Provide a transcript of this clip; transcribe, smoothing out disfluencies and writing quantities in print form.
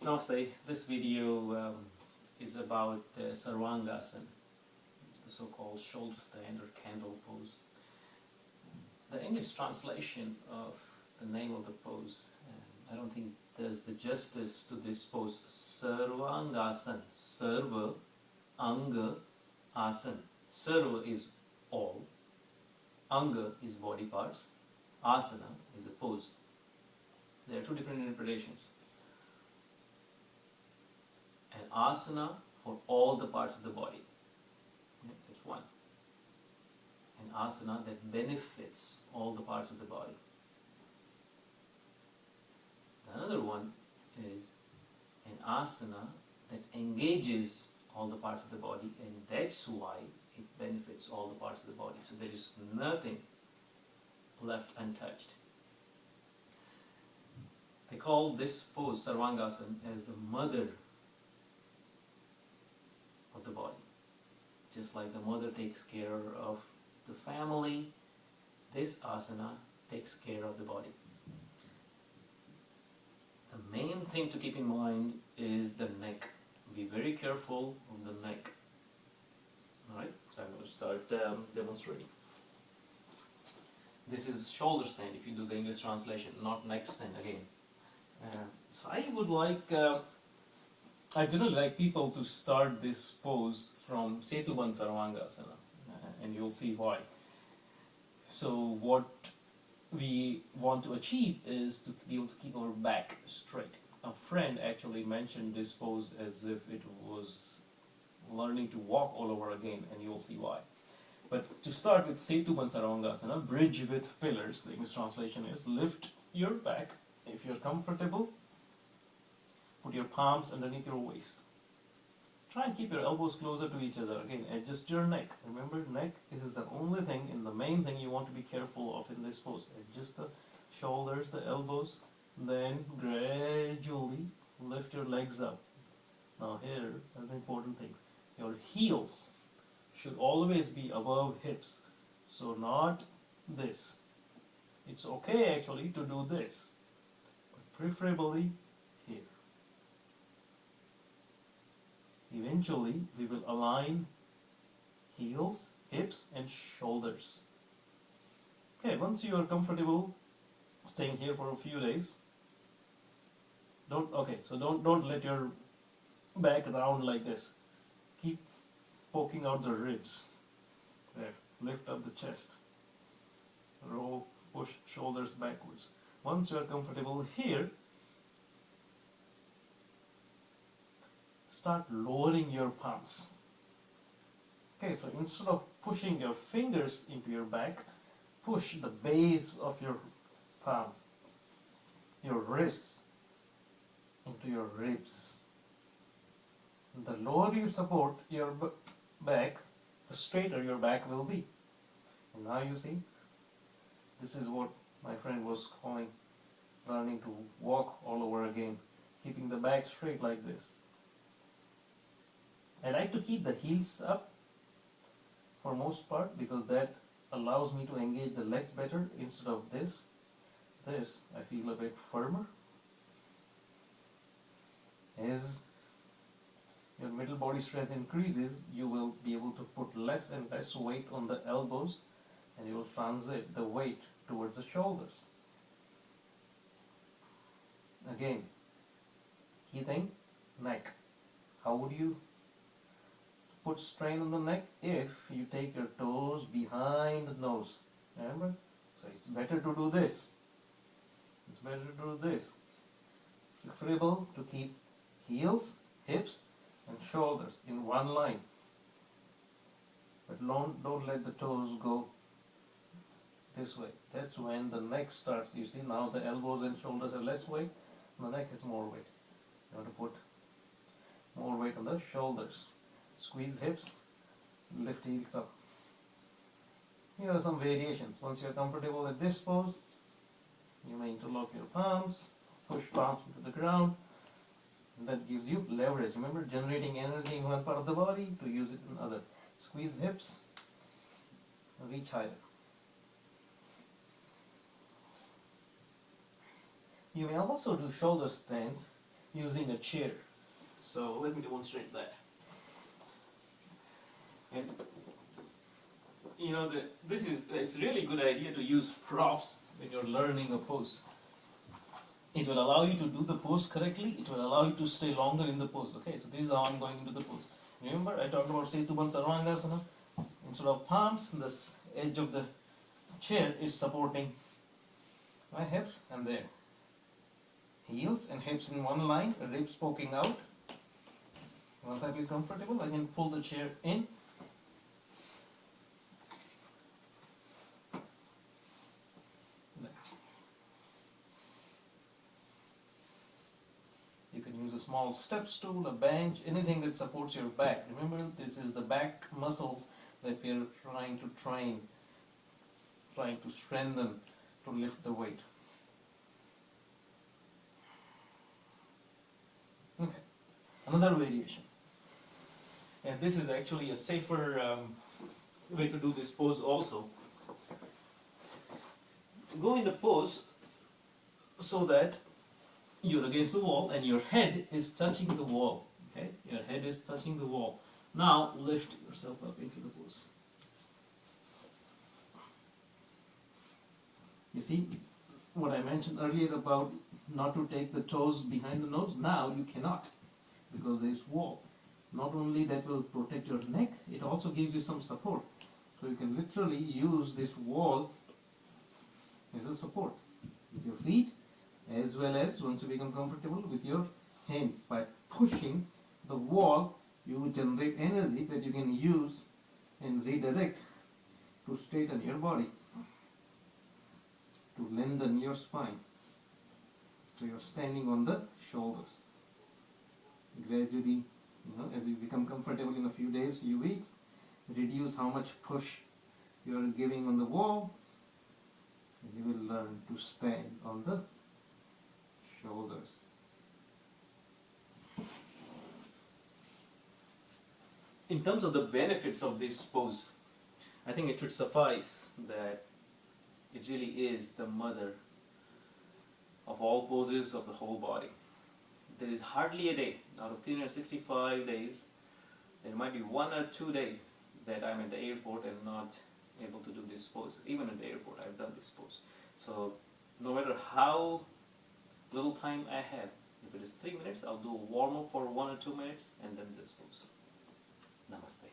Namaste. This video is about Sarvangasan, the so-called shoulder stand or candle pose. The English translation of the name of the pose, I don't think does the justice to this pose. Sarvangasan, Sarva, Anga, Asan. Sarva is all, Anga is body parts, Asana is a pose. There are two different interpretations. An asana for all the parts of the body. That's one. An asana that benefits all the parts of the body. Another one is an asana that engages all the parts of the body, and that's why it benefits all the parts of the body. So there is nothing left untouched. They call this pose, Sarvangasan, as the mother of the body. Just like the mother takes care of the family, this asana takes care of the body. The main thing to keep in mind is the neck. Be very careful of the neck. Alright, so I'm going to start demonstrating. This is shoulder stand if you do the English translation, not neck stand again. So I would like, I generally like people to start this pose from Setubandh Sarvangasana, and you'll see why. So what we want to achieve is to be able to keep our back straight. A friend actually mentioned this pose as if it was learning to walk all over again, and you'll see why. But to start with Setubandh Sarvangasana, bridge with pillars, the English translation is lift your back. If you're comfortable, put your palms underneath your waist. Try and keep your elbows closer to each other. Again, adjust your neck. Remember, neck is the only thing and the main thing you want to be careful of in this pose. Adjust the shoulders, the elbows, then gradually lift your legs up. Now here are the important things. Your heels should always be above hips. So not this. It's okay actually to do this, but preferably here. Eventually, we will align heels, hips, and shoulders. Okay, once you are comfortable staying here for a few days, don't let your back round like this. Keep poking out the ribs. There, lift up the chest. Roll, push shoulders backwards. Once you are comfortable here, start lowering your palms. Okay, so instead of pushing your fingers into your back, push the base of your palms, your wrists, into your ribs. The lower you support your back, the straighter your back will be. And now you see, this is what my friend was calling learning to walk all over again, keeping the back straight like this. I like to keep the heels up for most part because that allows me to engage the legs better instead of this. This I feel a bit firmer. As your middle body strength increases, you will be able to put less and less weight on the elbows, and you will transit the weight towards the shoulders. Again, key thing, neck. How would you put strain on the neck? If you take your toes behind the nose. Remember? So it's better to do this. It's better to do this. Preferable to keep heels, hips, and shoulders in one line. But don't let the toes go this way. That's when the neck starts. You see now the elbows and shoulders have less weight, the neck has more weight. You have to put more weight on the shoulders. Squeeze hips, lift heels up. Here are some variations. Once you are comfortable with this pose, you may interlock your palms, push palms into the ground, and that gives you leverage. Remember, generating energy in one part of the body to use it in other. Squeeze hips, reach higher. You may also do shoulder stand using a chair. So let me demonstrate that. And you know, it's really good idea to use props when you're learning a pose. It will allow you to do the pose correctly. It will allow you to stay longer in the pose. Okay, so this is how I'm going into the pose. Remember, I talked about Setuban Sarvangasana. Instead of palms, this edge of the chair is supporting my hips, and there. Heels and hips in one line, ribs poking out. Once I feel comfortable, I can pull the chair in. You can use a small step stool, a bench, anything that supports your back. Remember, this is the back muscles that we are trying to train, trying to strengthen to lift the weight. Okay, another variation. And this is actually a safer way to do this pose also. Go in the pose so that you're against the wall and your head is touching the wall. Okay, your head is touching the wall. Now lift yourself up into the pose. You see what I mentioned earlier about not to take the toes behind the nose? Now you cannot, because there is wall. Not only that will protect your neck, it also gives you some support. So you can literally use this wall as a support with your feet, as well as, once you become comfortable, with your hands. By pushing the wall, you will generate energy that you can use and redirect to straighten your body, to lengthen your spine. So you're standing on the shoulders. Gradually, as you become comfortable in a few days, few weeks, reduce how much push you are giving on the wall, and you will learn to stand on the shoulders. In terms of the benefits of this pose, I think it should suffice that it really is the mother of all poses of the whole body. There is hardly a day out of 365 days, there might be 1 or 2 days that I'm at the airport and not able to do this pose. Even at the airport, I've done this pose. So no matter how little time I have, if it is 3 minutes, I'll do a warm up for 1 or 2 minutes and then this pose. Namaste.